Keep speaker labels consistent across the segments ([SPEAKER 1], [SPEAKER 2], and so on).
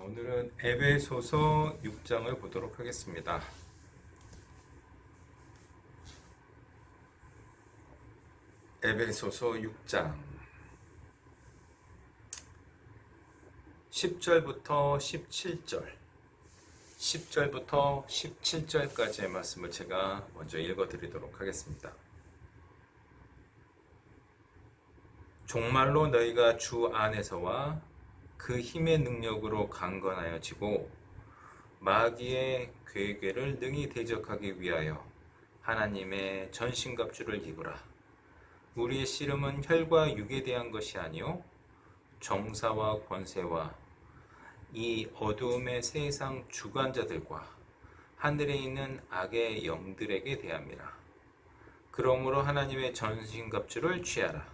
[SPEAKER 1] 오늘은 에베소서 6장을 보도록 하겠습니다. 에베소서 6장 10절부터 17절 10절부터 17절까지의 말씀을 제가 먼저 읽어드리도록 하겠습니다. 종말로 너희가 주 안에서와 그 힘의 능력으로 강건하여지고 마귀의 괴계를 능히 대적하기 위하여 하나님의 전신갑주를 입으라. 우리의 씨름은 혈과 육에 대한 것이 아니요 정사와 권세와 이 어두움의 세상 주관자들과 하늘에 있는 악의 영들에게 대함이라. 그러므로 하나님의 전신갑주를 취하라.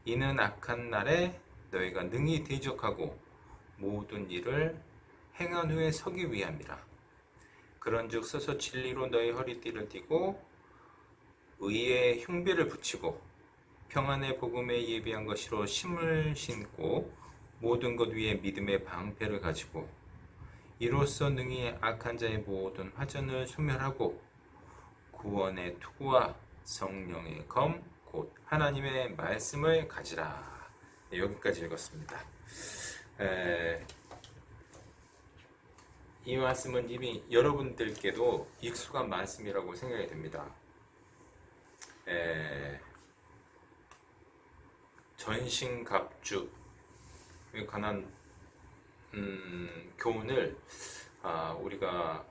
[SPEAKER 1] 이는 악한 날에 너희가 능히 대적하고 모든 일을 행한 후에 서기 위함이라. 그런즉 서서 진리로 너희 허리띠를 띠고 의의 흉배를 붙이고 평안의 복음에 예비한 것으로 힘을 신고 모든 것 위에 믿음의 방패를 가지고 이로써 능히 악한 자의 모든 화전을 소멸하고 구원의 투구와 성령의 검 곧 하나님의 말씀을 가지라. 여기까지 읽었습니다. 이 말씀은 이미 여러분들께도 익숙한 말씀이라고 생각이 됩니다. 전신갑주에 관한 교훈을 우리가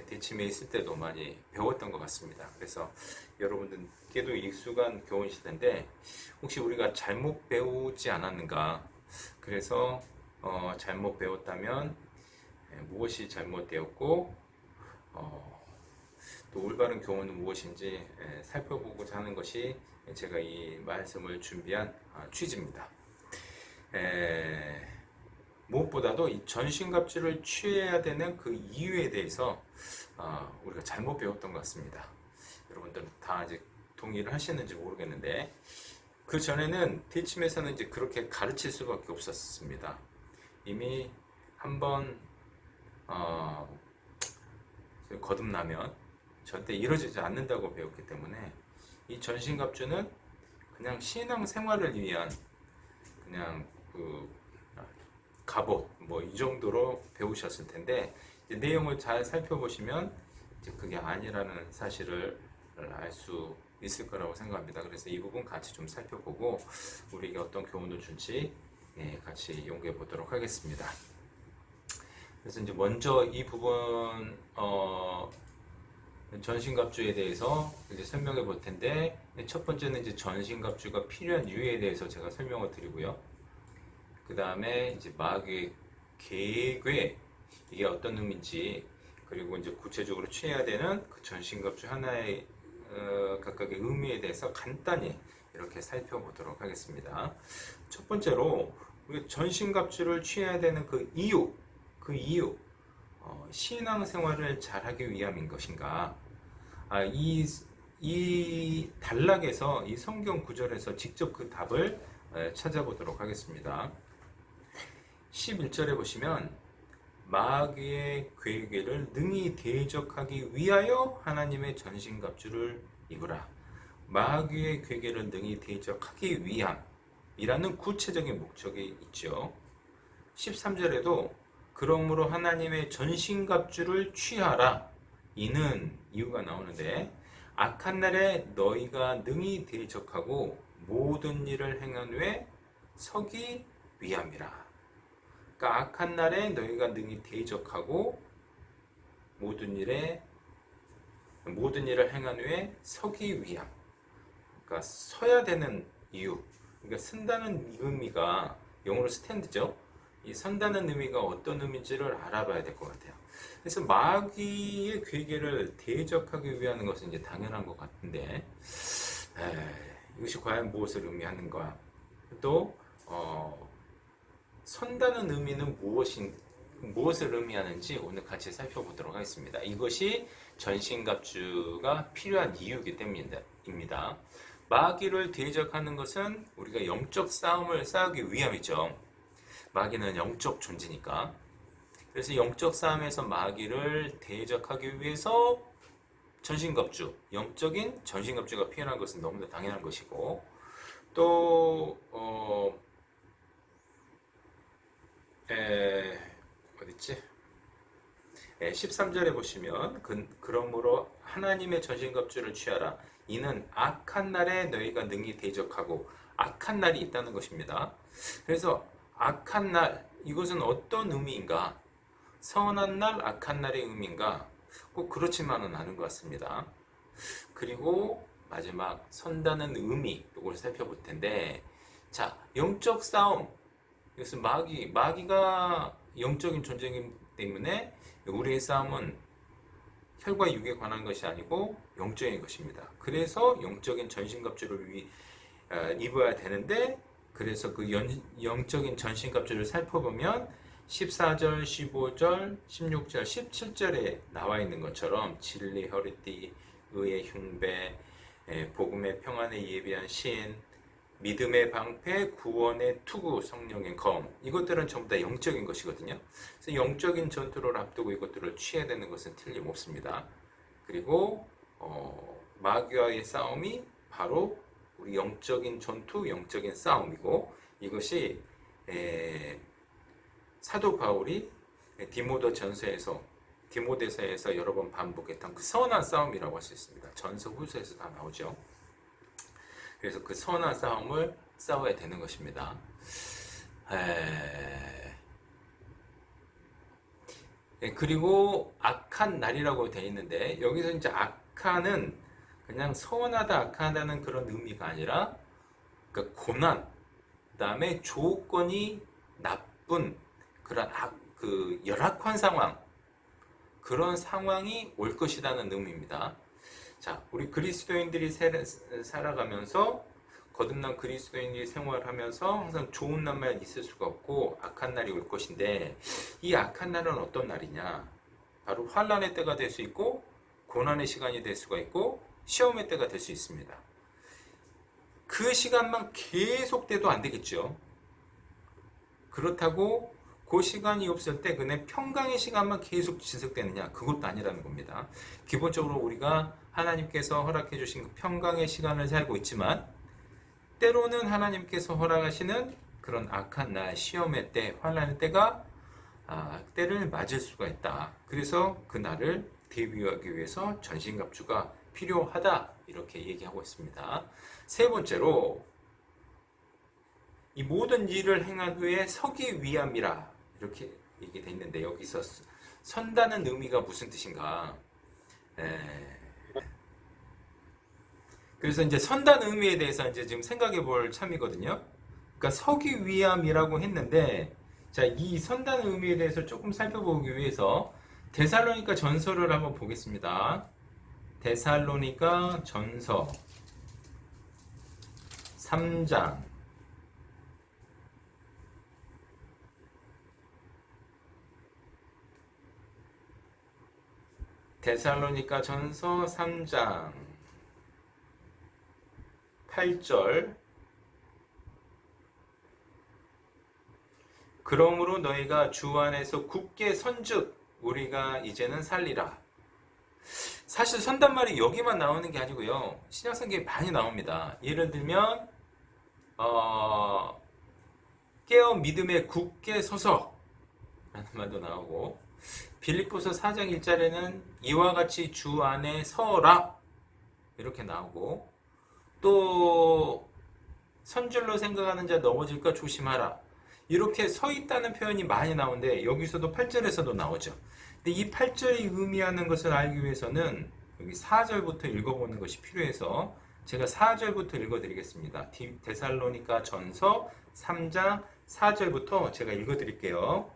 [SPEAKER 1] 대침에 있을 때도 많이 배웠던 것 같습니다. 그래서 여러분들께도 익숙한 교훈이실 텐데 혹시 우리가 잘못 배우지 않았는가, 그래서 잘못 배웠다면 무엇이 잘못되었고 또 올바른 교훈은 무엇인지 살펴보고자 하는 것이 제가 이 말씀을 준비한 취지입니다. 무엇보다도 이 전신갑주를 취해야 되는 그 이유에 대해서 우리가 잘못 배웠던 것 같습니다. 여러분들은 다 아직 동의를 하시는지 모르겠는데 그 전에는 대침에서는 이제 그렇게 가르칠 수밖에 없었습니다. 이미 한번 거듭나면 절대 이루어지지 않는다고 배웠기 때문에 이 전신갑주는 그냥 신앙 생활을 위한 그냥 갑옷 이 정도로 배우셨을 텐데 내용을 잘 살펴보시면 이제 그게 아니라는 사실을 알 수 있을 거라고 생각합니다. 그래서 이 부분 같이 좀 살펴보고 우리에게 어떤 교훈을 줄지 같이 연구해 보도록 하겠습니다. 그래서 이제 먼저 이 부분 전신갑주에 대해서 이제 설명해 볼 텐데 첫 번째는 이제 전신갑주가 필요한 이유에 대해서 제가 설명을 드리고요. 그 다음에 이제 마귀의 계획 이게 어떤 의미인지, 그리고 이제 구체적으로 취해야 되는 그 전신갑주 하나의 각각의 의미에 대해서 간단히 이렇게 살펴보도록 하겠습니다. 첫 번째로 우리 전신갑주를 취해야 되는 그 이유 신앙생활을 잘하기 위함인 것인가? 이 단락에서 이 성경 구절에서 직접 그 답을 찾아보도록 하겠습니다. 11절에 보시면 마귀의 괴계를 능히 대적하기 위하여 하나님의 전신갑주를 입으라. 마귀의 괴계를 능히 대적하기 위함이라는 구체적인 목적이 있죠. 13절에도 그러므로 하나님의 전신갑주를 취하라. 이는 이유가 나오는데 악한 날에 너희가 능히 대적하고 모든 일을 행한 후에 서기 위함이라. 그러니까 악한 날에 너희가 능히 대적하고 모든 일을 행한 후에 서기 위함. 그러니까 서야 되는 이유. 그러니까 쓴다는 의미가 영어로 스탠드죠. 이 선다는 의미가 어떤 의미인지를 알아봐야 될 것 같아요. 그래서 마귀의 괴계를 대적하기 위한 것은 이제 당연한 것 같은데 이것이 과연 무엇을 의미하는가? 또 선다는 의미는 무엇을 의미하는지 오늘 같이 살펴보도록 하겠습니다. 이것이 전신갑주가 필요한 이유이기 때문입니다. 마귀를 대적하는 것은 우리가 영적 싸움을 싸우기 위함이죠. 마귀는 영적 존재니까. 그래서 영적 싸움에서 마귀를 대적하기 위해서 전신갑주, 영적인 전신갑주가 필요한 것은 너무나 당연한 것이고, 또 어딨지? 13절에 보시면 그러므로 하나님의 전신갑주를 취하라. 이는 악한 날에 너희가 능히 대적하고, 악한 날이 있다는 것입니다. 그래서 악한 날, 이것은 어떤 의미인가? 선한 날, 악한 날의 의미인가? 꼭 그렇지만은 않은 것 같습니다. 그리고 마지막 선다는 의미, 이걸 살펴볼 텐데, 자, 영적 싸움, 이것은 마귀가 영적인 존재이기 때문에 우리의 싸움은 혈과 육에 관한 것이 아니고 영적인 것입니다. 그래서 영적인 전신갑주를 입어야 되는데, 그래서 그 영적인 전신갑주를 살펴보면 14절, 15절, 16절, 17절에 나와 있는 것처럼 진리, 허리띠, 의의 흉배, 복음의 평안에 예비한 신, 믿음의 방패, 구원의 투구, 성령의 검, 이것들은 전부 다 영적인 것이거든요. 그래서 영적인 전투를 앞두고 이것들을 취해야 되는 것은 틀림없습니다. 그리고 마귀와의 싸움이 바로 우리 영적인 전투, 영적인 싸움이고, 이것이 사도 바울이 디모데서에서 여러 번 반복했던 그 선한 싸움이라고 할 수 있습니다. 전서 후서에서 다 나오죠. 그래서 그 선한 싸움을 싸워야 되는 것입니다. 그리고 악한 날이라고 되어 있는데, 여기서 이제 악한은 그냥 선하다, 악하다는 그런 의미가 아니라, 그러니까 고난, 그 다음에 조건이 나쁜 그런 열악한 상황, 그런 상황이 올 것이라는 의미입니다. 자, 우리 그리스도인들이 살아가면서, 거듭난 그리스도인들이 생활하면서 항상 좋은 날만 있을 수가 없고 악한 날이 올 것인데, 이 악한 날은 어떤 날이냐? 바로 환난의 때가 될 수 있고, 고난의 시간이 될 수가 있고, 시험의 때가 될 수 있습니다. 그 시간만 계속돼도 안 되겠죠. 그렇다고 그 시간이 없을 때 그냥 평강의 시간만 계속 지속되느냐? 그것도 아니라는 겁니다. 기본적으로 우리가 하나님께서 허락해 주신 그 평강의 시간을 살고 있지만, 때로는 하나님께서 허락하시는 그런 악한 날, 시험의 때, 환난의 때가 때를 맞을 수가 있다. 그래서 그 날을 대비하기 위해서 전신갑주가 필요하다, 이렇게 얘기하고 있습니다. 세 번째로, 이 모든 일을 행한 후에 서기 위함이라, 이렇게 얘기되어 있는데, 여기서 선다는 의미가 무슨 뜻인가? 그래서 이제 선다는 의미에 대해서 이제 지금 생각해 볼 참이거든요. 그러니까 서기 위함이라고 했는데, 자, 이 선다는 의미에 대해서 조금 살펴보기 위해서 데살로니가 전서를 한번 보겠습니다. 데살로니가 전서 3장 데살로니가 전서 3장 8절. 그러므로 너희가 주 안에서 굳게 선즉 우리가 이제는 살리라. 사실 선단 말이 여기만 나오는 게 아니고요, 신약성경에 많이 나옵니다. 예를 들면 깨어 믿음에 굳게 서서 라는 말도 나오고, 빌립보서 4장 1절에는 이와 같이 주 안에 서라, 이렇게 나오고, 또 선줄로 생각하는 자 넘어질까 조심하라, 이렇게 서 있다는 표현이 많이 나오는데, 여기서도 8절에서도 나오죠. 근데 이 8절이 의미하는 것을 알기 위해서는 여기 4절부터 읽어보는 것이 필요해서 제가 4절부터 읽어드리겠습니다. 데살로니가 전서 3장 4절부터 제가 읽어드릴게요.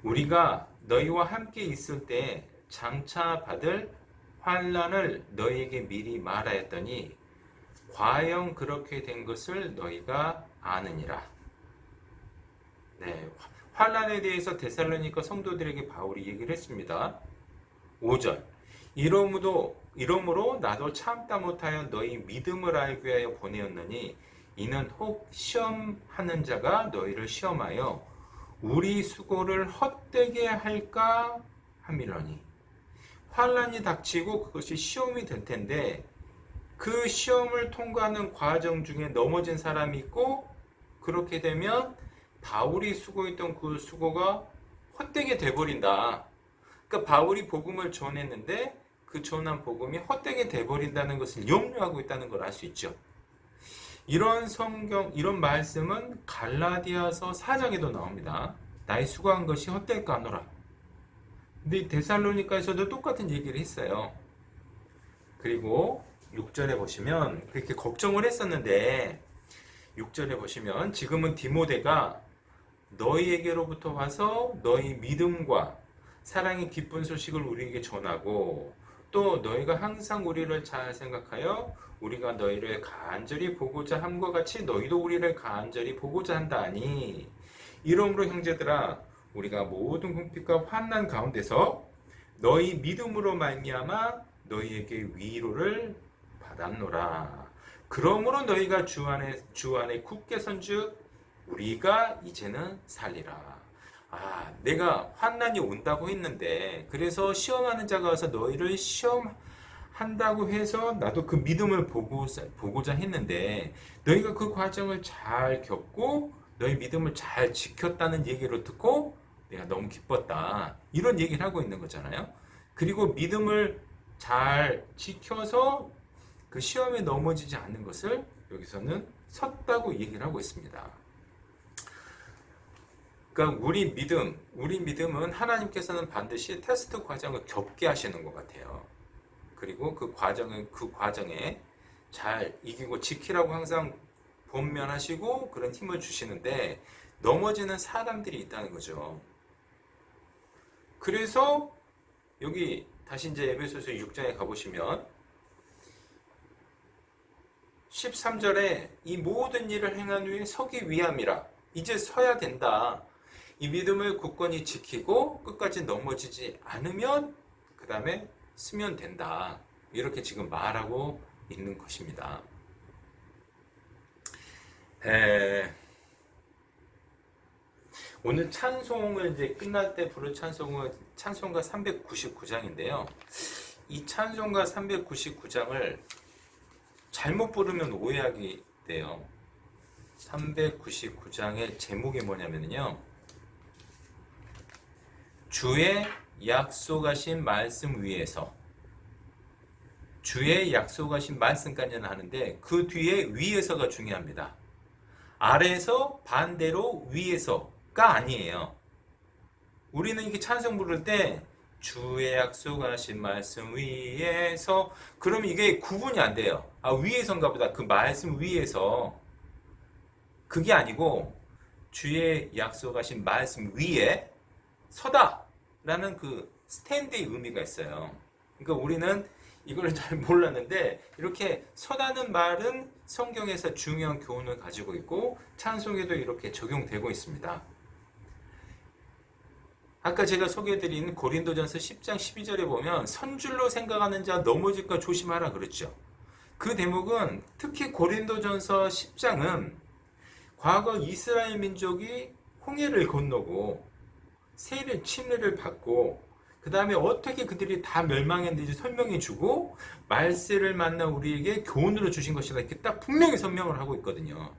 [SPEAKER 1] 우리가 너희와 함께 있을 때 장차 받을 환난을 너희에게 미리 말하였더니 과연 그렇게 된 것을 너희가 아느니라. 네, 환난에 대해서 데살로니가 성도들에게 바울이 얘기를 했습니다. 5절. 이러므로 나도 참다 못하여 너희 믿음을 알기 위하여 보내었느니 이는 혹 시험하는 자가 너희를 시험하여 우리 수고를 헛되게 할까 함이러니. 환난이 닥치고 그것이 시험이 될 텐데 그 시험을 통과하는 과정 중에 넘어진 사람이 있고, 그렇게 되면 바울이 수고했던 그 수고가 헛되게 돼버린다. 그러니까 바울이 복음을 전했는데 그 전한 복음이 헛되게 돼버린다는 것을 염려하고 있다는 걸 알 수 있죠. 이런 이런 말씀은 갈라디아서 4장에도 나옵니다. 나의 수고한 것이 헛될까 하노라. 근데 데살로니가에서도 똑같은 얘기를 했어요. 그리고 6절에 보시면 그렇게 걱정을 했었는데 6절에 보시면 지금은 디모데가 너희에게로부터 와서 너희 믿음과 사랑의 기쁜 소식을 우리에게 전하고, 또 너희가 항상 우리를 잘 생각하여 우리가 너희를 간절히 보고자 함과 같이 너희도 우리를 간절히 보고자 한다니. 이러므로 형제들아, 우리가 모든 궁핍과 환난 가운데서 너희 믿음으로 말미암아 너희에게 위로를 받았노라. 그러므로 너희가 주 안에 굳게 선즉 우리가 이제는 살리라. 내가 환난이 온다고 했는데, 그래서 시험하는 자가 와서 너희를 시험한다고 해서 나도 그 믿음을 보고자 했는데, 너희가 그 과정을 잘 겪고 너희 믿음을 잘 지켰다는 얘기를 듣고 내가 너무 기뻤다. 이런 얘기를 하고 있는 거잖아요. 그리고 믿음을 잘 지켜서 그 시험에 넘어지지 않는 것을 여기서는 섰다고 얘기를 하고 있습니다. 그러니까 우리 믿음은 하나님께서는 반드시 테스트 과정을 겪게 하시는 것 같아요. 그리고 그 과정에 잘 이기고 지키라고 항상 권면하시고 그런 힘을 주시는데, 넘어지는 사람들이 있다는 거죠. 그래서 여기 다시 이제 에베소서 6장에 가보시면 13절에 이 모든 일을 행한 후에 서기 위함이라. 이제 서야 된다. 이 믿음을 굳건히 지키고 끝까지 넘어지지 않으면 그 다음에 쓰면 된다. 이렇게 지금 말하고 있는 것입니다. 오늘 찬송을 이제 끝날 때 부를 찬송은 찬송가 399장인데요. 이 찬송가 399장을 잘못 부르면 오해하게 돼요. 399장의 제목이 뭐냐면요, 주의 약속하신 말씀 위에서. 주의 약속하신 말씀까지는 하는데 그 뒤에 위에서가 중요합니다. 아래에서 반대로 위에서가 아니에요. 우리는 이렇게 찬송 부를 때 주의 약속하신 말씀 위에서, 그러면 이게 구분이 안 돼요. 위에서인가 보다. 그 말씀 위에서. 그게 아니고 주의 약속하신 말씀 위에 서다 라는 그 스탠드의 의미가 있어요. 그러니까 우리는 이걸 잘 몰랐는데 이렇게 서다는 말은 성경에서 중요한 교훈을 가지고 있고 찬송에도 이렇게 적용되고 있습니다. 아까 제가 소개해드린 고린도전서 10장 12절에 보면 선줄로 생각하는 자 넘어질까 조심하라 그랬죠. 그 대목은 특히 고린도전서 10장은 과거 이스라엘 민족이 홍해를 건너고 침례를 받고 그 다음에 어떻게 그들이 다 멸망했는지 설명해 주고 말세를 만난 우리에게 교훈으로 주신 것이다, 이렇게 딱 분명히 설명을 하고 있거든요.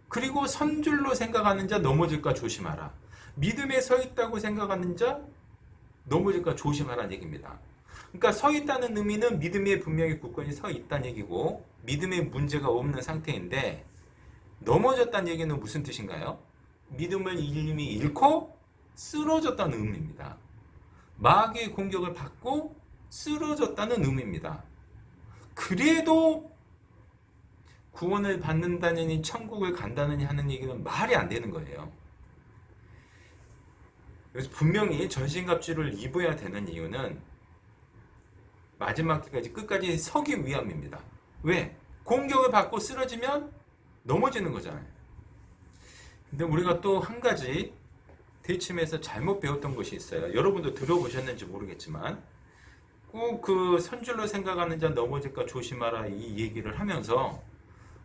[SPEAKER 1] 그리고 선줄로 생각하는 자 넘어질까 조심하라. 믿음에 서 있다고 생각하는 자 넘어질까 조심하라는 얘기입니다. 그러니까 서 있다는 의미는 믿음에 분명히 굳건히 서 있다는 얘기고 믿음에 문제가 없는 상태인데, 넘어졌다는 얘기는 무슨 뜻인가요? 믿음을 이미 잃고 쓰러졌다는 의미입니다. 마귀의 공격을 받고 쓰러졌다는 의미입니다. 그래도 구원을 받는다느니 천국을 간다느니 하는 얘기는 말이 안 되는 거예요. 그래서 분명히 전신갑주를 입어야 되는 이유는 마지막 끝까지 서기 위함입니다. 왜? 공격을 받고 쓰러지면 넘어지는 거잖아요. 근데 우리가 또 한 가지 대침에서 잘못 배웠던 것이 있어요. 여러분도 들어보셨는지 모르겠지만 꼭 그 선줄로 생각하는 자 넘어질까 조심하라 이 얘기를 하면서,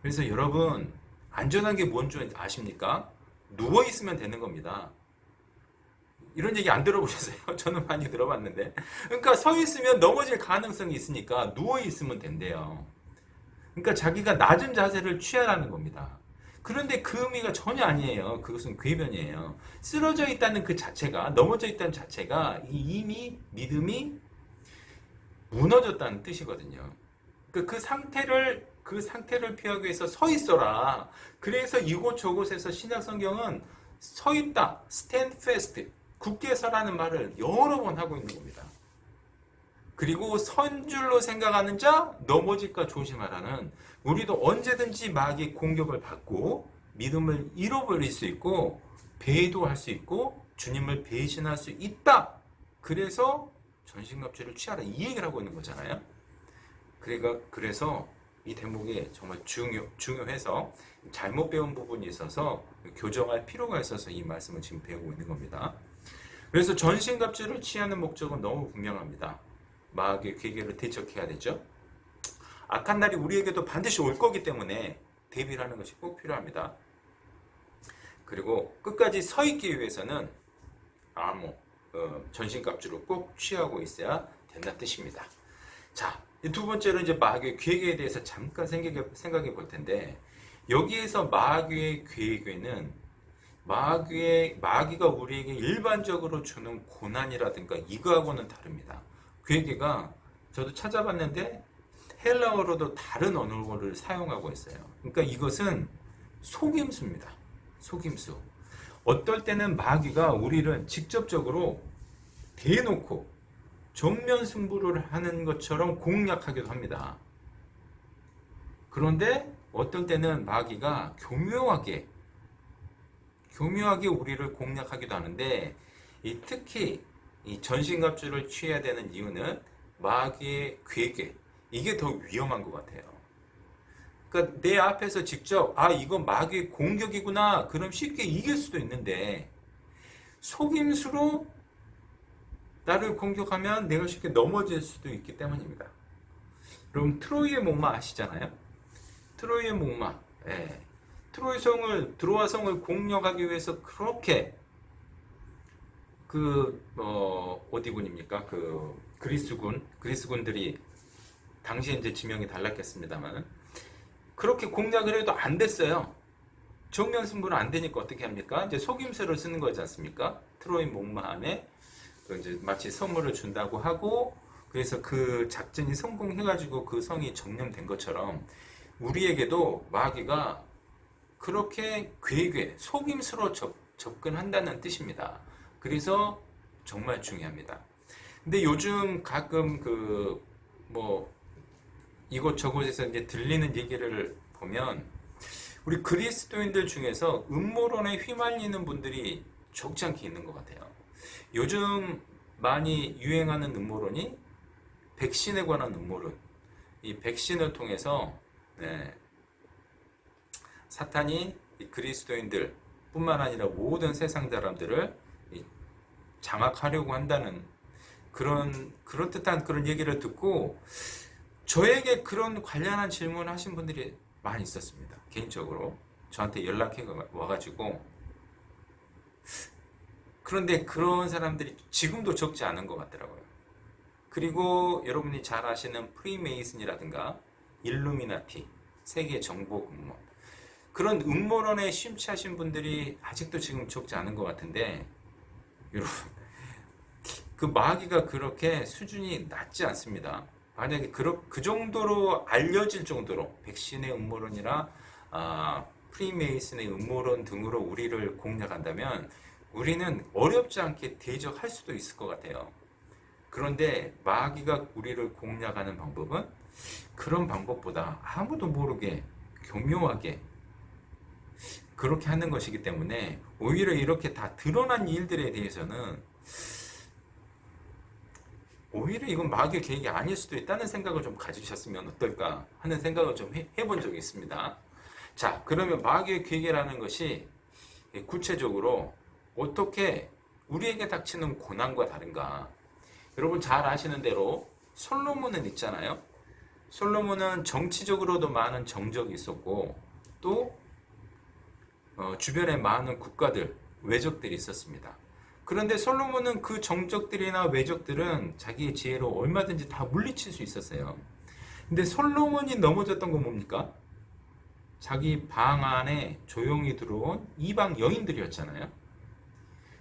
[SPEAKER 1] 그래서 여러분 안전한 게 뭔 줄 아십니까? 누워있으면 되는 겁니다. 이런 얘기 안 들어보셨어요? 저는 많이 들어봤는데. 그러니까 서 있으면 넘어질 가능성이 있으니까 누워 있으면 된대요. 그러니까 자기가 낮은 자세를 취하라는 겁니다. 그런데 그 의미가 전혀 아니에요. 그것은 궤변이에요. 쓰러져 있다는 그 자체가, 넘어져 있다는 자체가 이미 믿음이 무너졌다는 뜻이거든요. 그 상태를 피하기 위해서 서 있어라. 그래서 이곳저곳에서 신약 성경은 서 있다, stand fast, 굳게 서라는 말을 여러 번 하고 있는 겁니다. 그리고 선 줄로 생각하는 자 넘어질까 조심하라는, 우리도 언제든지 마귀의 공격을 받고 믿음을 잃어버릴 수 있고 배도할 수 있고 주님을 배신할 수 있다. 그래서 전신갑주를 취하라 이 얘기를 하고 있는 거잖아요. 그래서 이 대목이 정말 중요해서 잘못 배운 부분이 있어서 교정할 필요가 있어서 이 말씀을 지금 배우고 있는 겁니다. 그래서 전신갑주를 취하는 목적은 너무 분명합니다. 마귀의 괴계를 대적해야 되죠. 악한 날이 우리에게도 반드시 올 거기 때문에 대비를 하는 것이 꼭 필요합니다. 그리고 끝까지 서 있기 위해서는 전신갑주를 꼭 취하고 있어야 된다는 뜻입니다. 자, 두 번째로 이제 마귀의 괴계에 대해서 잠깐 생각해 볼 텐데, 여기에서 마귀의 괴계는 마귀가 우리에게 일반적으로 주는 고난이라든가 이거하고는 다릅니다. 괴계가 저도 찾아봤는데 헬라어로도 다른 언어를 사용하고 있어요. 그러니까 이것은 속임수입니다. 속임수. 어떨 때는 마귀가 우리를 직접적으로 대놓고 정면 승부를 하는 것처럼 공략하기도 합니다. 그런데 어떨 때는 마귀가 교묘하게 우리를 공략하기도 하는데, 특히 이 전신갑주를 취해야 되는 이유는 마귀의 괴계, 이게 더 위험한 것 같아요. 그러니까 내 앞에서 직접 이건 마귀의 공격이구나 그럼 쉽게 이길 수도 있는데, 속임수로 나를 공격하면 내가 쉽게 넘어질 수도 있기 때문입니다. 여러분 트로이의 목마 아시잖아요? 트로이의 목마, 트로이 성을 공격하기 위해서 그렇게 어디군입니까? 그리스군들이 당시에 이제 지명이 달랐겠습니다만 그렇게 공략을 해도 안 됐어요. 정면 승부는 안 되니까 어떻게 합니까? 이제 속임수를 쓰는 거지 않습니까? 트로이 목마 안에 이제 마치 선물을 준다고 하고, 그래서 그 작전이 성공해가지고 그 성이 점령된 것처럼 우리에게도 마귀가 그렇게 속임수로 접근한다는 뜻입니다. 그래서 정말 중요합니다. 근데 요즘 가끔 이곳저곳에서 이제 들리는 얘기를 보면 우리 그리스도인들 중에서 음모론에 휘말리는 분들이 적지 않게 있는 것 같아요. 요즘 많이 유행하는 음모론이 백신에 관한 음모론. 이 백신을 통해서 사탄이 그리스도인들 뿐만 아니라 모든 세상 사람들을 장악하려고 한다는 그럴듯한 그런 얘기를 듣고 저에게 그런 관련한 질문을 하신 분들이 많이 있었습니다. 개인적으로 저한테 연락해 와가지고, 그런데 그런 사람들이 지금도 적지 않은 것 같더라고요. 그리고 여러분이 잘 아시는 프리메이슨이라든가 일루미나티, 세계 정복 음모, 그런 음모론에 심취하신 분들이 아직도 지금 적지 않은 것 같은데, 여러분 그 마귀가 그렇게 수준이 낮지 않습니다. 만약에 그 정도로 알려질 정도로 백신의 음모론이나 프리메이슨의 음모론 등으로 우리를 공략한다면 우리는 어렵지 않게 대적할 수도 있을 것 같아요. 그런데 마귀가 우리를 공략하는 방법은 그런 방법보다 아무도 모르게 교묘하게 그렇게 하는 것이기 때문에 오히려 이렇게 다 드러난 일들에 대해서는 오히려 이건 마귀의 계획이 아닐 수도 있다는 생각을 좀 가지셨으면 어떨까 하는 생각을 좀 해본 적이 있습니다. 자, 그러면 마귀의 계획이라는 것이 구체적으로 어떻게 우리에게 닥치는 고난과 다른가? 여러분 잘 아시는 대로 솔로몬은 있잖아요. 솔로몬은 정치적으로도 많은 정적이 있었고 또 주변에 많은 국가들, 외적들이 있었습니다. 그런데 솔로몬은 그 정적들이나 외적들은 자기의 지혜로 얼마든지 다 물리칠 수 있었어요. 근데 솔로몬이 넘어졌던 건 뭡니까? 자기 방 안에 조용히 들어온 이방 여인들이었잖아요.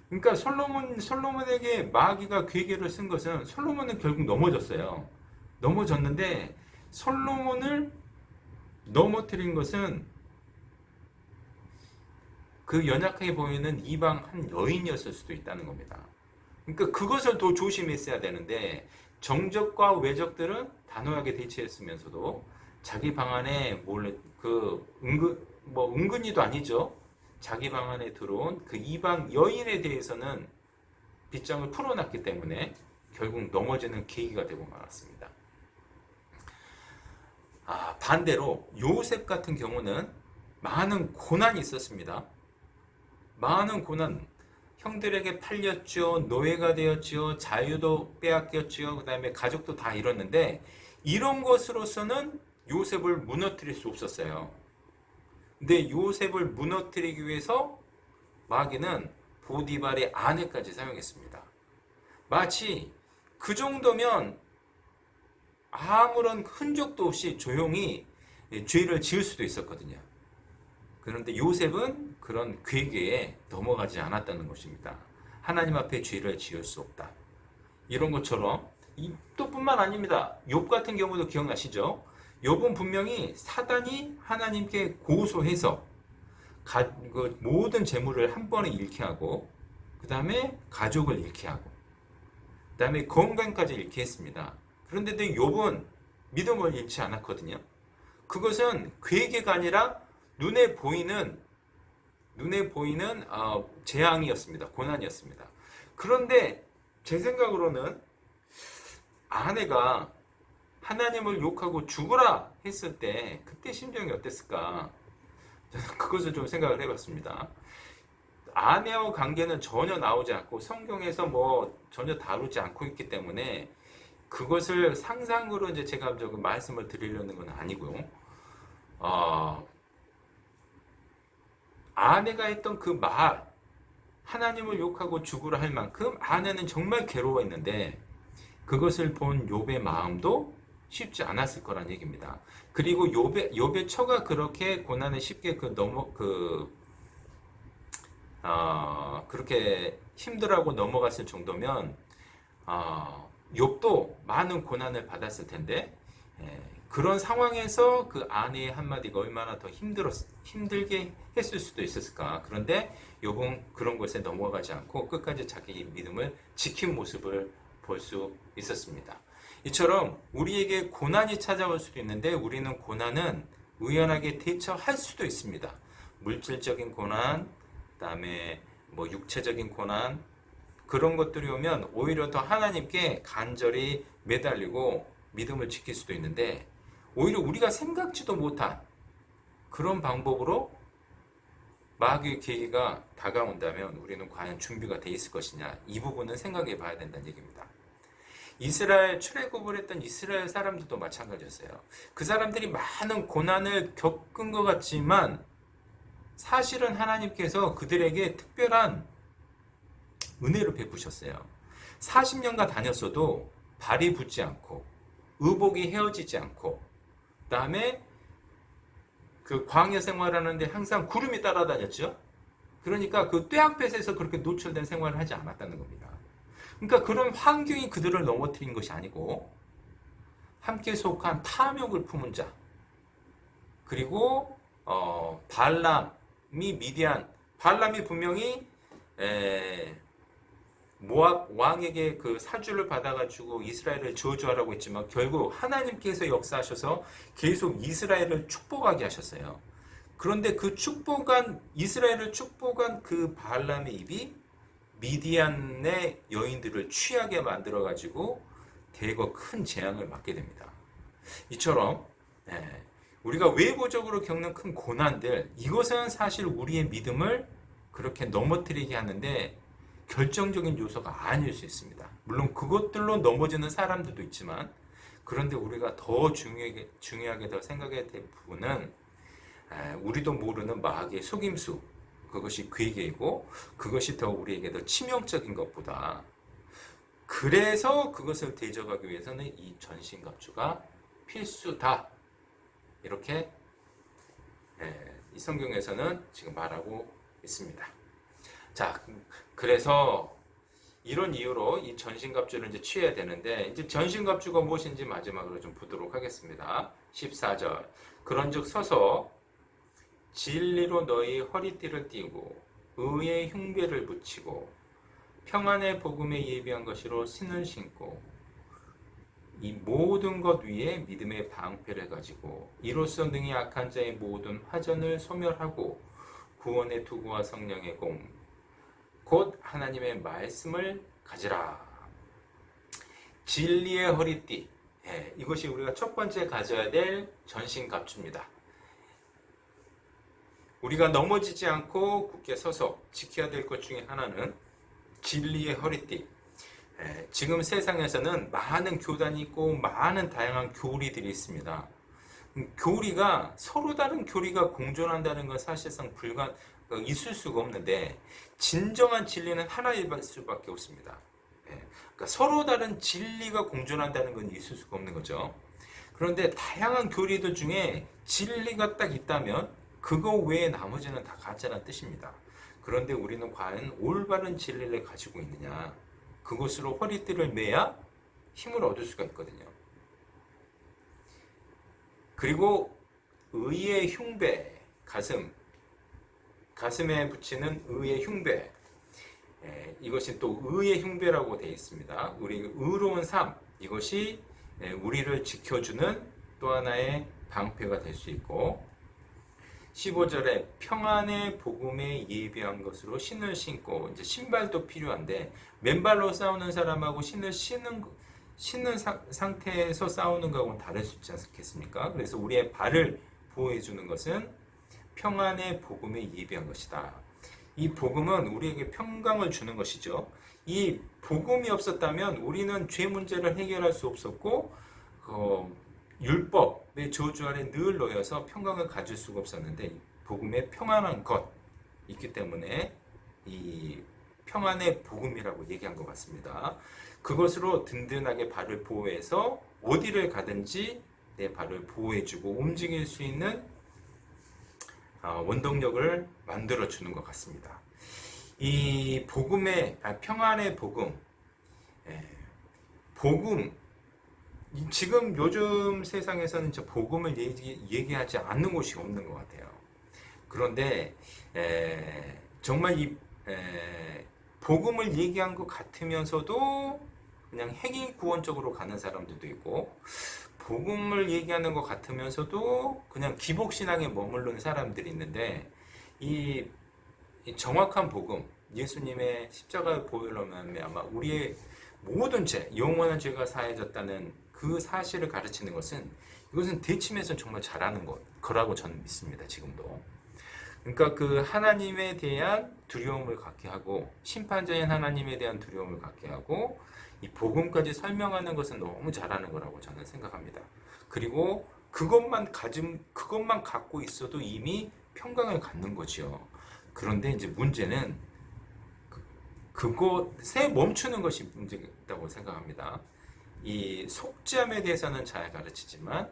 [SPEAKER 1] 그러니까 솔로몬에게 마귀가 괴계를 쓴 것은 솔로몬은 결국 넘어졌어요. 넘어졌는데 솔로몬을 넘어뜨린 것은 그 연약하게 보이는 이방 한 여인이었을 수도 있다는 겁니다. 그러니까 그것을 더 조심했어야 되는데 정적과 외적들은 단호하게 대치했으면서도 자기 방 안에 몰래 은근히도 아니죠. 자기 방 안에 들어온 그 이방 여인에 대해서는 빗장을 풀어놨기 때문에 결국 넘어지는 계기가 되고 말았습니다. 반대로 요셉 같은 경우는 많은 고난이 있었습니다. 많은 고난, 형들에게 팔렸죠, 노예가 되었죠, 자유도 빼앗겼죠, 그 다음에 가족도 다 잃었는데 이런 것으로서는 요셉을 무너뜨릴 수 없었어요. 근데 요셉을 무너뜨리기 위해서 마귀는 보디발의 아내까지 사용했습니다. 마치 그 정도면 아무런 흔적도 없이 조용히 죄를 지을 수도 있었거든요. 그런데 요셉은 그런 괴계에 넘어가지 않았다는 것입니다. 하나님 앞에 죄를 지을 수 없다. 이런 것처럼 또 뿐만 아닙니다. 욥 같은 경우도 기억나시죠? 욥은 분명히 사단이 하나님께 고소해서 그 모든 재물을 한 번에 잃게 하고 그 다음에 가족을 잃게 하고 그 다음에 건강까지 잃게 했습니다. 그런데도 욥은 믿음을 잃지 않았거든요. 그것은 괴계가 아니라 눈에 보이는 재앙이었습니다. 고난이었습니다. 그런데 제 생각으로는 아내가 하나님을 욕하고 죽으라 했을 때 그때 심정이 어땠을까? 저는 그것을 좀 생각을 해봤습니다. 아내와 관계는 전혀 나오지 않고 성경에서 전혀 다루지 않고 있기 때문에 그것을 상상으로 이제 제가 조금 말씀을 드리려는 건 아니고요. 아내가 했던 그 말, 하나님을 욕하고 죽으라 할 만큼 아내는 정말 괴로워했는데 그것을 본 욥의 마음도 쉽지 않았을 거란 얘기입니다. 그리고 욥의 처가 그렇게 고난에 쉽게 그렇게 힘들어하고 넘어갔을 정도면 욥도 많은 고난을 받았을 텐데 그런 상황에서 그 아내의 한마디가 얼마나 더 힘들게 했을 수도 있었을까. 그런데 욥은 그런 것에 넘어가지 않고 끝까지 자기 믿음을 지킨 모습을 볼 수 있었습니다. 이처럼 우리에게 고난이 찾아올 수도 있는데 우리는 고난은 의연하게 대처할 수도 있습니다. 물질적인 고난, 그다음에 육체적인 고난, 그런 것들이 오면 오히려 더 하나님께 간절히 매달리고 믿음을 지킬 수도 있는데 오히려 우리가 생각지도 못한 그런 방법으로 마귀의 계기가 다가온다면 우리는 과연 준비가 돼 있을 것이냐, 이 부분은 생각해 봐야 된다는 얘기입니다. 이스라엘 출애굽을 했던 이스라엘 사람들도 마찬가지였어요. 그 사람들이 많은 고난을 겪은 것 같지만 사실은 하나님께서 그들에게 특별한 은혜를 베푸셨어요. 40년간 다녔어도 발이 붙지 않고 의복이 헤어지지 않고 그다음에 그 광야 생활하는데 항상 구름이 따라다녔죠. 그러니까 그 떼약볕에서 그렇게 노출된 생활을 하지 않았다는 겁니다. 그러니까 그런 환경이 그들을 넘어뜨린 것이 아니고 함께 속한 탐욕을 품은 자, 그리고 발람이 분명히 모압 왕에게 그 사주를 받아가지고 이스라엘을 저주하라고 했지만 결국 하나님께서 역사하셔서 계속 이스라엘을 축복하게 하셨어요. 그런데 그 이스라엘을 축복한 그 발람의 입이 미디안의 여인들을 취하게 만들어가지고 대거 큰 재앙을 맞게 됩니다. 이처럼 우리가 외부적으로 겪는 큰 고난들, 이것은 사실 우리의 믿음을 그렇게 넘어뜨리게 하는데 결정적인 요소가 아닐 수 있습니다. 물론 그것들로 넘어지는 사람들도 있지만, 그런데 우리가 더 중요하게 더 생각해야 될 부분은 우리도 모르는 마귀의 속임수, 그것이 괴계이고 그것이 더 우리에게 더 치명적인 것보다 그래서 그것을 대적하기 위해서는 이 전신갑주가 필수다. 이렇게 이 성경에서는 지금 말하고 있습니다. 자, 그래서 이런 이유로 이 전신갑주를 이제 취해야 되는데 이제 전신갑주가 무엇인지 마지막으로 좀 보도록 하겠습니다. 14절. 그런즉 서서 진리로 너희 허리띠를 띠고 의의 흉배를 붙이고 평안의 복음에 예비한 것으로 신을 신고 이 모든 것 위에 믿음의 방패를 가지고 이로써 능히 악한 자의 모든 화전을 소멸하고 구원의 투구와 성령의 공 곧 하나님의 말씀을 가지라. 진리의 허리띠. 이것이 우리가 첫 번째 가져야 될 전신갑주입니다. 우리가 넘어지지 않고 굳게 서서 지켜야 될 것 중에 하나는 진리의 허리띠. 지금 세상에서는 많은 교단이 있고 많은 다양한 교리들이 있습니다. 교리가 서로 다른 교리가 공존한다는 건 사실상 있을 수가 없는데 진정한 진리는 하나일 수밖에 없습니다. 그러니까 서로 다른 진리가 공존한다는 건 있을 수가 없는 거죠. 그런데 다양한 교리들 중에 진리가 딱 있다면 그거 외에 나머지는 다 가짜라는 뜻입니다. 그런데 우리는 과연 올바른 진리를 가지고 있느냐? 그것으로 허리띠를 매야 힘을 얻을 수가 있거든요. 그리고 의의 흉배, 가슴에 붙이는 의의 흉배. 이것이 또 의의 흉배라고 되어 있습니다. 우리 의로운 삶, 이것이 우리를 지켜주는 또 하나의 방패가 될 수 있고 15절에 평안의 복음에 예비한 것으로 신을 신고 이제 신발도 필요한데 맨발로 싸우는 사람하고 신을 신는 상태에서 싸우는 것하고는 다를 수 있지 않겠습니까? 그래서 우리의 발을 보호해 주는 것은 평안의 복음에 예비한 것이다. 이 복음은 우리에게 평강을 주는 것이죠. 이 복음이 없었다면 우리는 죄 문제를 해결할 수 없었고 율법의 저주 아래 늘 놓여서 평강을 가질 수가 없었는데 복음의 평안한 것 있기 때문에 이 평안의 복음이라고 얘기한 것 같습니다. 그것으로 든든하게 발을 보호해서 어디를 가든지 내 발을 보호해주고 움직일 수 있는 원동력을 만들어주는 것 같습니다. 이 평안의 복음, 지금 요즘 세상에서는 복음을 얘기하지 않는 곳이 없는 것 같아요. 그런데 정말 이 복음을 얘기한 것 같으면서도 그냥 행위 구원적으로 가는 사람들도 있고 복음을 얘기하는 것 같으면서도 그냥 기복신앙에 머무르는 사람들이 있는데 이 정확한 복음, 예수님의 십자가의 보혈로만 아마 우리의 모든 죄, 영원한 죄가 사해졌다는 그 사실을 가르치는 이것은 대침에서 정말 잘하는 거라고 저는 믿습니다. 지금도. 그러니까 그 하나님에 대한 두려움을 갖게 하고 심판자인 하나님에 대한 두려움을 갖게 하고 이 복음까지 설명하는 것은 너무 잘하는 거라고 저는 생각합니다. 그리고 그것만 갖고 있어도 이미 평강을 갖는 거죠. 그런데 이제 문제는 그것에 멈추는 것이 문제다고 생각합니다. 이 속죄함에 대해서는 잘 가르치지만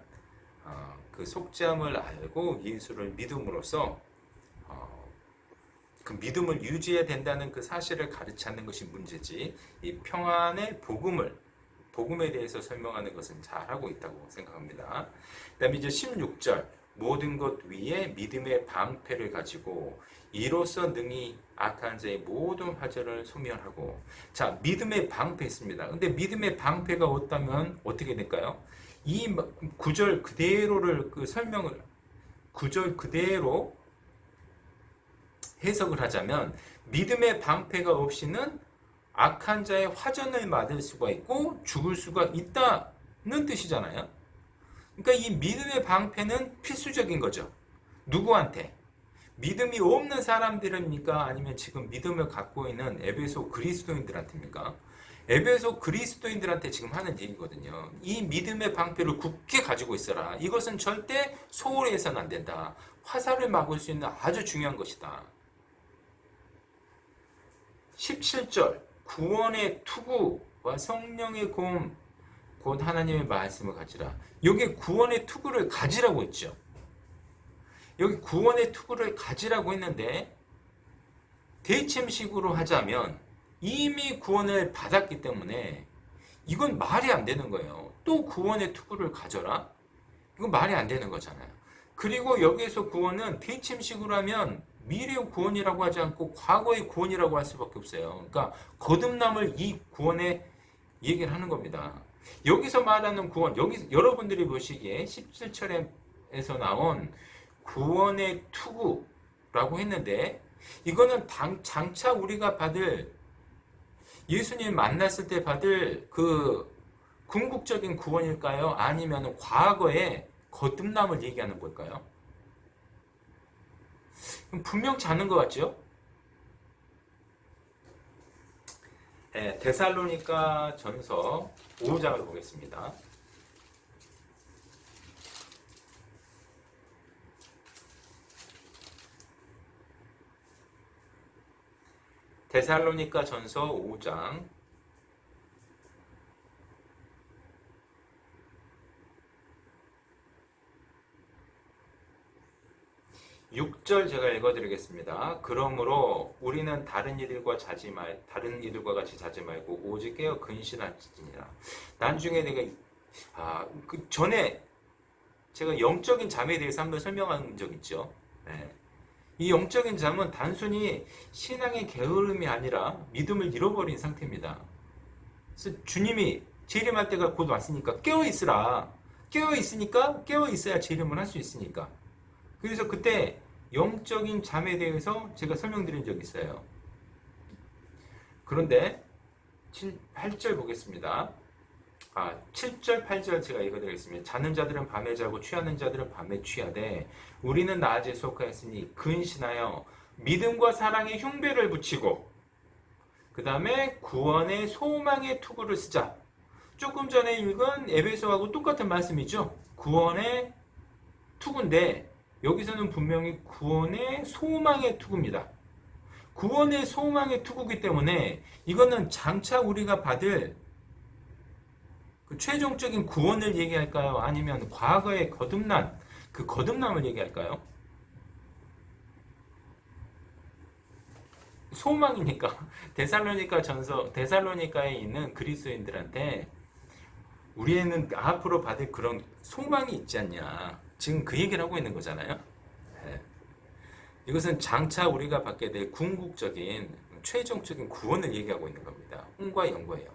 [SPEAKER 1] 그 속죄함을 알고 예수를 믿음으로써 그 믿음을 유지해야 된다는 그 사실을 가르치는 것이 문제지 이 평안의 복음에 대해서 설명하는 것은 잘하고 있다고 생각합니다. 그 다음에 이제 16절 모든 것 위에 믿음의 방패를 가지고 이로써 능히 악한 자의 모든 화전을 소멸하고 자 믿음의 방패 있습니다. 근데 믿음의 방패가 없다면 어떻게 될까요? 이 구절 그대로를 설명을 9절 그대로 해석을 하자면 믿음의 방패가 없이는 악한 자의 화전을 맞을 수가 있고 죽을 수가 있다는 뜻이잖아요. 그러니까 이 믿음의 방패는 필수적인 거죠. 누구한테? 믿음이 없는 사람들입니까? 아니면 지금 믿음을 갖고 있는 에베소 그리스도인들한테입니까? 에베소 그리스도인들한테 지금 하는 얘기거든요. 이 믿음의 방패를 굳게 가지고 있어라. 이것은 절대 소홀히 해서는 안 된다. 화살을 막을 수 있는 아주 중요한 것이다. 17절 구원의 투구와 성령의 검 곧 하나님의 말씀을 가지라. 여기 구원의 투구를 가지라고 했죠. 여기 구원의 투구를 가지라고 했는데 대침식으로 하자면 이미 구원을 받았기 때문에 이건 말이 안 되는 거예요. 또 구원의 투구를 가져라? 이건 말이 안 되는 거잖아요. 그리고 여기에서 구원은 대침식으로 하면 미래의 구원이라고 하지 않고 과거의 구원이라고 할 수밖에 없어요. 그러니까 거듭남을 이 구원에 얘기를 하는 겁니다. 여기서 말하는 구원, 여기 여러분들이 보시기에 17절에서 나온 구원의 투구라고 했는데 이거는 장차 우리가 받을 예수님 만났을 때 받을 그 궁극적인 구원일까요? 아니면 과거의 거듭남을 얘기하는 걸까요? 분명치 않은 것 같죠? 네, 데살로니가 전서 5장을 보겠습니다. 데살로니가 전서 5장 6절 제가 읽어드리겠습니다. 그러므로 우리는 다른 이들과 같이 자지 말고 오직 깨어 근신할지니라. 나중에 내가 그 전에 제가 영적인 잠에 대해서 한번 설명한 적 있죠. 네. 이 영적인 잠은 단순히 신앙의 게으름이 아니라 믿음을 잃어버린 상태입니다. 그래서 주님이 재림할 때가 곧 왔으니까 깨어 있으라. 깨어 있으니까 깨어 있어야 재림을 할 수 있으니까. 그래서 그때 영적인 잠에 대해서 제가 설명드린 적이 있어요. 그런데 8절 보겠습니다. 7절, 8절 제가 읽어드리겠습니다. 자는 자들은 밤에 자고 취하는 자들은 밤에 취하되 우리는 낮에 속하였으니 근신하여 믿음과 사랑의 흉배를 붙이고 그 다음에 구원의 소망의 투구를 쓰자. 조금 전에 읽은 에베소하고 똑같은 말씀이죠. 구원의 투구인데 여기서는 분명히 구원의 소망의 투구입니다. 구원의 소망의 투구이기 때문에 이거는 장차 우리가 받을 그 최종적인 구원을 얘기할까요? 아니면 과거의 거듭난 그 거듭남을 얘기할까요? 소망이니까 데살로니카에 있는 그리스도인들한테 우리는 앞으로 받을 그런 소망이 있지 않냐. 지금 그 얘기를 하고 있는 거잖아요. 네. 이것은 장차 우리가 받게 될 궁극적인 최종적인 구원을 얘기하고 있는 겁니다. 홍과 연고예요.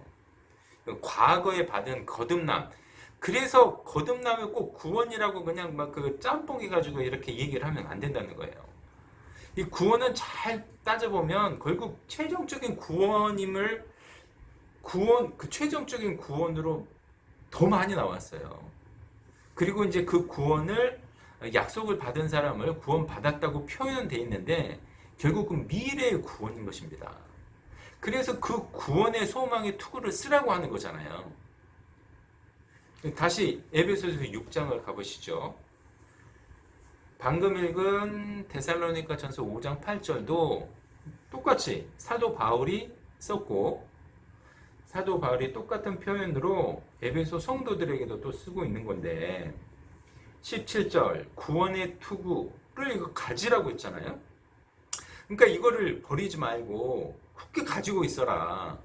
[SPEAKER 1] 과거에 받은 거듭남. 그래서 거듭남을 꼭 구원이라고 그냥 막 그 짬뽕 해가지고 이렇게 얘기를 하면 안 된다는 거예요. 이 구원은 잘 따져보면 결국 최종적인 구원임을 그 최종적인 구원으로 더 많이 나왔어요. 그리고 이제 그 구원을 약속을 받은 사람을 구원받았다고 표현은 돼 있는데 결국은 미래의 구원인 것입니다. 그래서 그 구원의 소망의 투구를 쓰라고 하는 거잖아요. 다시 에베소서 6장을 가보시죠. 방금 읽은 데살로니가 전서 5장 8절도 똑같이 사도 바울이 썼고 사도 바울이 똑같은 표현으로 에베소 성도들에게도 또 쓰고 있는 건데 17절 구원의 투구를 이거 가지라고 했잖아요. 그러니까 이거를 버리지 말고 굳게 가지고 있어라.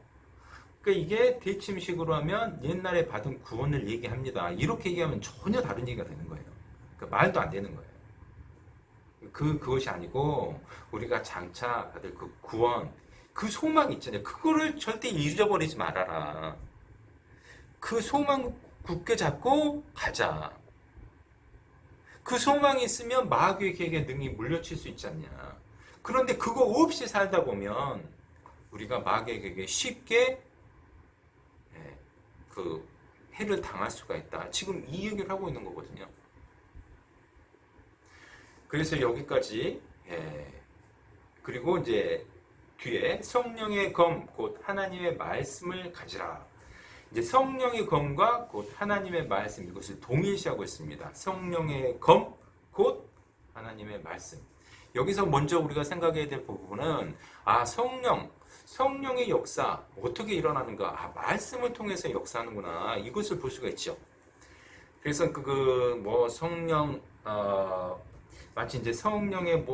[SPEAKER 1] 그러니까 이게 대침식으로 하면 옛날에 받은 구원을 얘기합니다. 이렇게 얘기하면 전혀 다른 얘기가 되는 거예요. 그러니까 말도 안 되는 거예요. 그것이 아니고 우리가 장차 받을 그 구원, 그 소망 있잖아요. 그거를 절대 잊어버리지 말아라. 그 소망 굳게 잡고 가자. 그 소망이 있으면 마귀의 계획에 능히 물려칠 수 있지 않냐. 그런데 그거 없이 살다 보면 우리가 마귀의 계획에 쉽게 그 해를 당할 수가 있다. 지금 이 얘기를 하고 있는 거거든요. 그래서 여기까지 그리고 이제 뒤에 성령의 검 곧 하나님의 말씀을 가지라. 이제 성령의 검과 곧 하나님의 말씀 이것을 동일시하고 있습니다. 성령의 검 곧 하나님의 말씀. 여기서 먼저 우리가 생각해야 될 부분은 성령 성령의 역사 어떻게 일어나는가? 아, 말씀을 통해서 역사하는구나. 이것을 볼 수가 있죠. 그래서 뭐 성령 마치 이제 성령의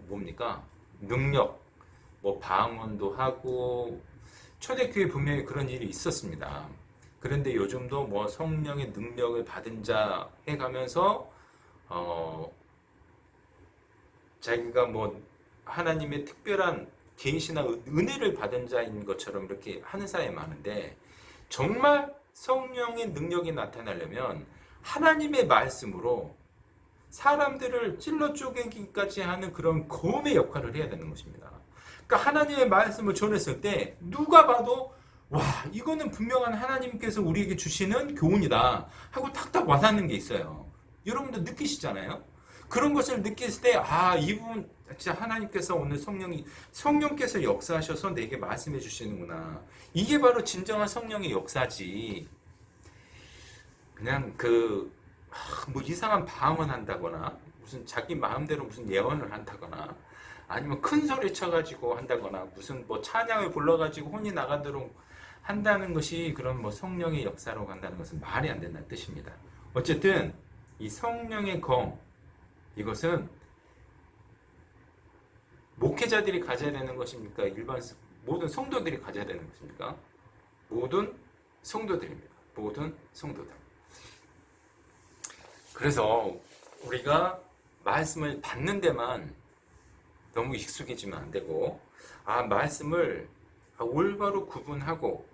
[SPEAKER 1] 뭡니까? 능력, 뭐 방언도 하고 초대교회 분명히 그런 일이 있었습니다. 그런데 요즘도 뭐 성령의 능력을 받은 자 해가면서 자기가 뭐 하나님의 특별한 계시나 은혜를 받은 자인 것처럼 이렇게 하는 사람이 많은데, 정말 성령의 능력이 나타나려면 하나님의 말씀으로 사람들을 찔러 쪼개기까지 하는 그런 검의 역할을 해야 되는 것입니다. 그러니까 하나님의 말씀을 전했을 때 누가 봐도 와, 이거는 분명한 하나님께서 우리에게 주시는 교훈이다 하고 탁탁 와닿는 게 있어요. 여러분도 느끼시잖아요. 그런 것을 느꼈을 때, 아, 이 부분 진짜 하나님께서 오늘 성령께서 역사하셔서 내게 말씀해 주시는구나. 이게 바로 진정한 성령의 역사지. 그냥 뭐 이상한 방언 한다거나, 무슨 자기 마음대로 무슨 예언을 한다거나, 아니면 큰 소리 쳐가지고 한다거나, 무슨 뭐 찬양을 불러가지고 혼이 나가도록 한다는 것이 그런 뭐 성령의 역사로 간다는 것은 말이 안 된다는 뜻입니다. 어쨌든 이 성령의 검, 이것은 목회자들이 가져야 되는 것입니까? 일반 모든 성도들이 가져야 되는 것입니까? 모든 성도들입니다. 모든 성도들. 그래서 우리가 말씀을 받는 데만 너무 익숙해지면 안 되고, 말씀을 올바로 구분하고,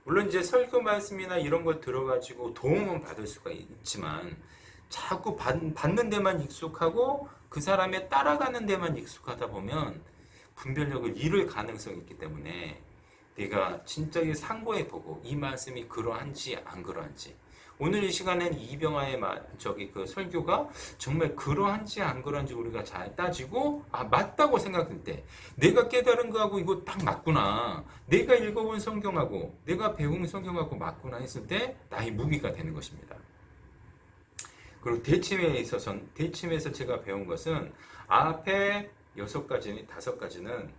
[SPEAKER 1] 물론 이제 설교 말씀이나 이런 걸 들어가지고 도움은 받을 수가 있지만, 자꾸 받는 데만 익숙하고 그 사람의 따라가는 데만 익숙하다 보면 분별력을 잃을 가능성이 있기 때문에, 내가 진짜 상고해 보고 이 말씀이 그러한지 안 그러한지, 오늘 이 시간에는 이병화의 그 설교가 정말 그러한지 안 그러한지 우리가 잘 따지고, 맞다고 생각할 때, 내가 깨달은 거하고 이거 딱 맞구나, 내가 읽어본 성경하고 내가 배운 성경하고 맞구나 했을 때 나의 무기가 되는 것입니다. 그리고 대침에서 제가 배운 것은 앞에 6가지, 5가지는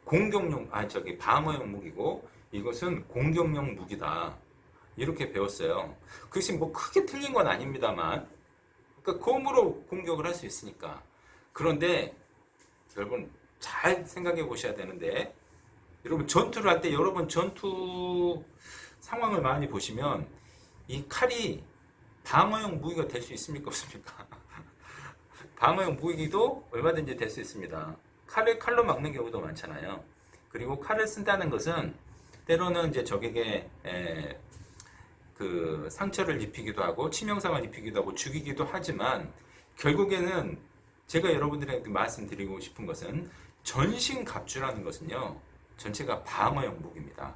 [SPEAKER 1] 공격용, 방어용 무기고, 이것은 공격용 무기다. 이렇게 배웠어요. 그것이 뭐 크게 틀린 건 아닙니다만, 그러니까 검으로 공격을 할 수 있으니까. 그런데 여러분 잘 생각해 보셔야 되는데, 여러분 전투를 할 때 여러분 전투 상황을 많이 보시면 이 칼이 방어용 무기가 될 수 있습니까? 없습니까? 방어용 무기도 얼마든지 될 수 있습니다. 칼을 칼로 막는 경우도 많잖아요. 그리고 칼을 쓴다는 것은 때로는 이제 적에게 그 상처를 입히기도 하고 치명상을 입히기도 하고 죽이기도 하지만, 결국에는 제가 여러분들에게 말씀드리고 싶은 것은 전신갑주라는 것은요, 전체가 방어용 무기입니다.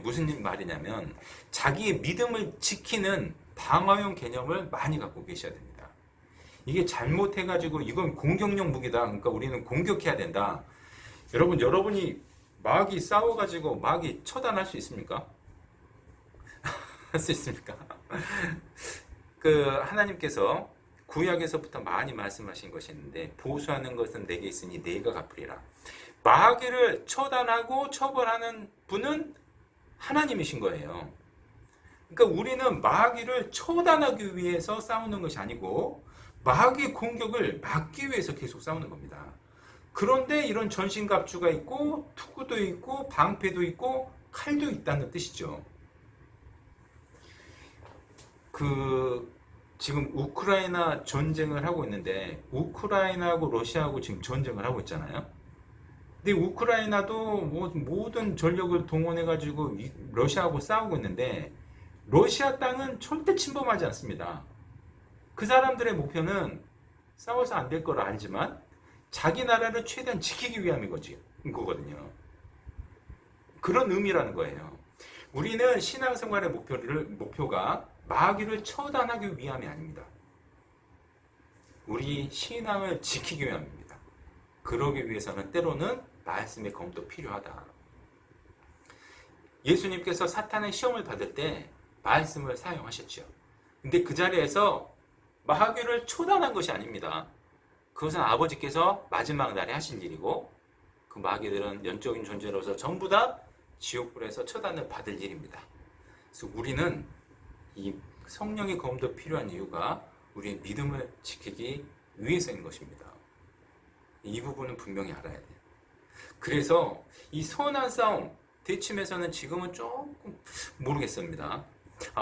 [SPEAKER 1] 무슨 말이냐면 자기의 믿음을 지키는 방어용 개념을 많이 갖고 계셔야 됩니다. 이게 잘못해가지고 이건 공격용 무기다, 그러니까 우리는 공격해야 된다. 여러분이 마귀 싸워가지고 마귀 처단할 수 있습니까? 할 수 있습니까? 하나님께서 구약에서부터 많이 말씀하신 것이 있는데, 보수하는 것은 내게 있으니 내가 갚으리라. 마귀를 처단하고 처벌하는 분은 하나님이신 거예요. 그러니까 우리는 마귀를 처단하기 위해서 싸우는 것이 아니고 마귀의 공격을 막기 위해서 계속 싸우는 겁니다. 그런데 이런 전신갑주가 있고 투구도 있고 방패도 있고 칼도 있다는 뜻이죠. 지금 우크라이나 전쟁을 하고 있는데, 우크라이나하고 러시아하고 지금 전쟁을 하고 있잖아요. 근데 우크라이나도 모든 전력을 동원해가지고 러시아하고 싸우고 있는데, 러시아 땅은 절대 침범하지 않습니다. 그 사람들의 목표는 싸워서 안 될 걸 알지만 자기 나라를 최대한 지키기 위함인 거거든요. 그런 의미라는 거예요. 우리는 신앙생활의 목표가 마귀를 처단하기 위함이 아닙니다. 우리 신앙을 지키기 위함입니다. 그러기 위해서는 때로는 말씀의 검도 필요하다. 예수님께서 사탄의 시험을 받을 때 말씀을 사용하셨죠. 근데 그 자리에서 마귀를 처단한 것이 아닙니다. 그것은 아버지께서 마지막 날에 하실 일이고, 그 마귀들은 영적인 존재로서 전부 다 지옥불에서 처단을 받을 일입니다. 그래서 우리는 이 성령의 검도 필요한 이유가 우리의 믿음을 지키기 위해서인 것입니다. 이 부분은 분명히 알아야 돼요. 그래서 이 선한 싸움, 대침에서는 지금은 조금 모르겠습니다.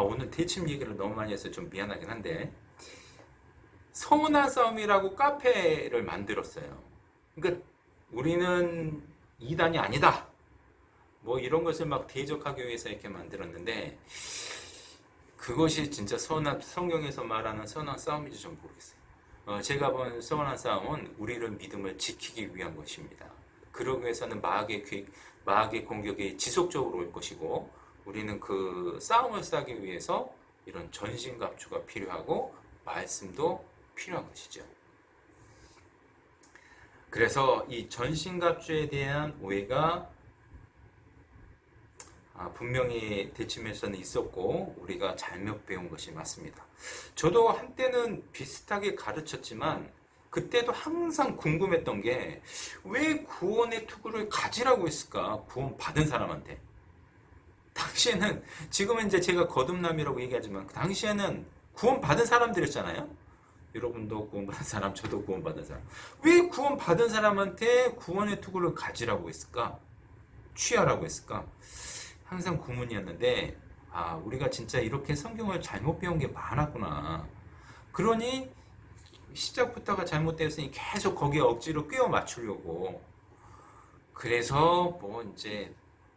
[SPEAKER 1] 오늘 대침 얘기를 너무 많이 해서 좀 미안하긴 한데, 선한 싸움이라고 카페를 만들었어요. 그러니까 우리는 이단이 아니다, 뭐 이런 것을 막 대적하기 위해서 이렇게 만들었는데, 그것이 진짜 성경에서 말하는 선한 싸움인지 좀 모르겠어요. 제가 본 선한 싸움은 우리를 믿음을 지키기 위한 것입니다. 그러기 위해서는 마귀의 공격이 지속적으로 올 것이고, 우리는 그 싸움을 싸기 위해서 이런 전신갑주가 필요하고 말씀도 필요한 것이죠. 그래서 이 전신갑주에 대한 오해가 분명히 대침에서는 있었고 우리가 잘못 배운 것이 맞습니다. 저도 한때는 비슷하게 가르쳤지만 그때도 항상 궁금했던 게, 왜 구원의 투구를 가지라고 했을까? 구원 받은 사람한테. 당시에는, 지금은 이제 제가 거듭남이라고 얘기하지만 그 당시에는 구원 받은 사람들이었잖아요. 여러분도 구원받은 사람, 저도 구원받은 사람. 왜 구원받은 사람한테 구원의 투구를 가지라고 했을까? 취하라고 했을까? 항상 구문이었는데, 우리가 진짜 이렇게 성경을 잘못 배운 게 많았구나. 그러니 시작부터가 잘못되었으니 계속 거기에 억지로 끼워 맞추려고. 그래서 뭐 이제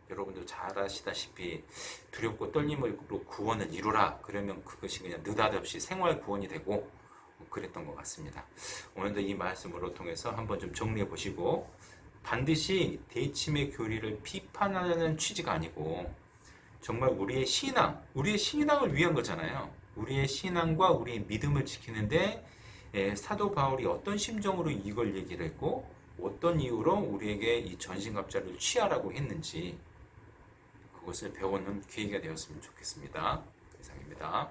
[SPEAKER 1] 여러분도 잘 아시다시피 두렵고 떨림으로 구원을 이루라, 그러면 그것이 그냥 느닷없이 생활 구원이 되고 그랬던 것 같습니다. 오늘도 이 말씀으로 통해서 한번 좀 정리해 보시고, 반드시 대침의 교리를 비판하는 취지가 아니고 정말 우리의 신앙을 위한 거잖아요. 우리의 신앙과 우리의 믿음을 지키는데 사도 바울이 어떤 심정으로 이걸 얘기를 했고 어떤 이유로 우리에게 이 전신갑자를 취하라고 했는지, 그것을 배우는 계기가 되었으면 좋겠습니다. 이상입니다.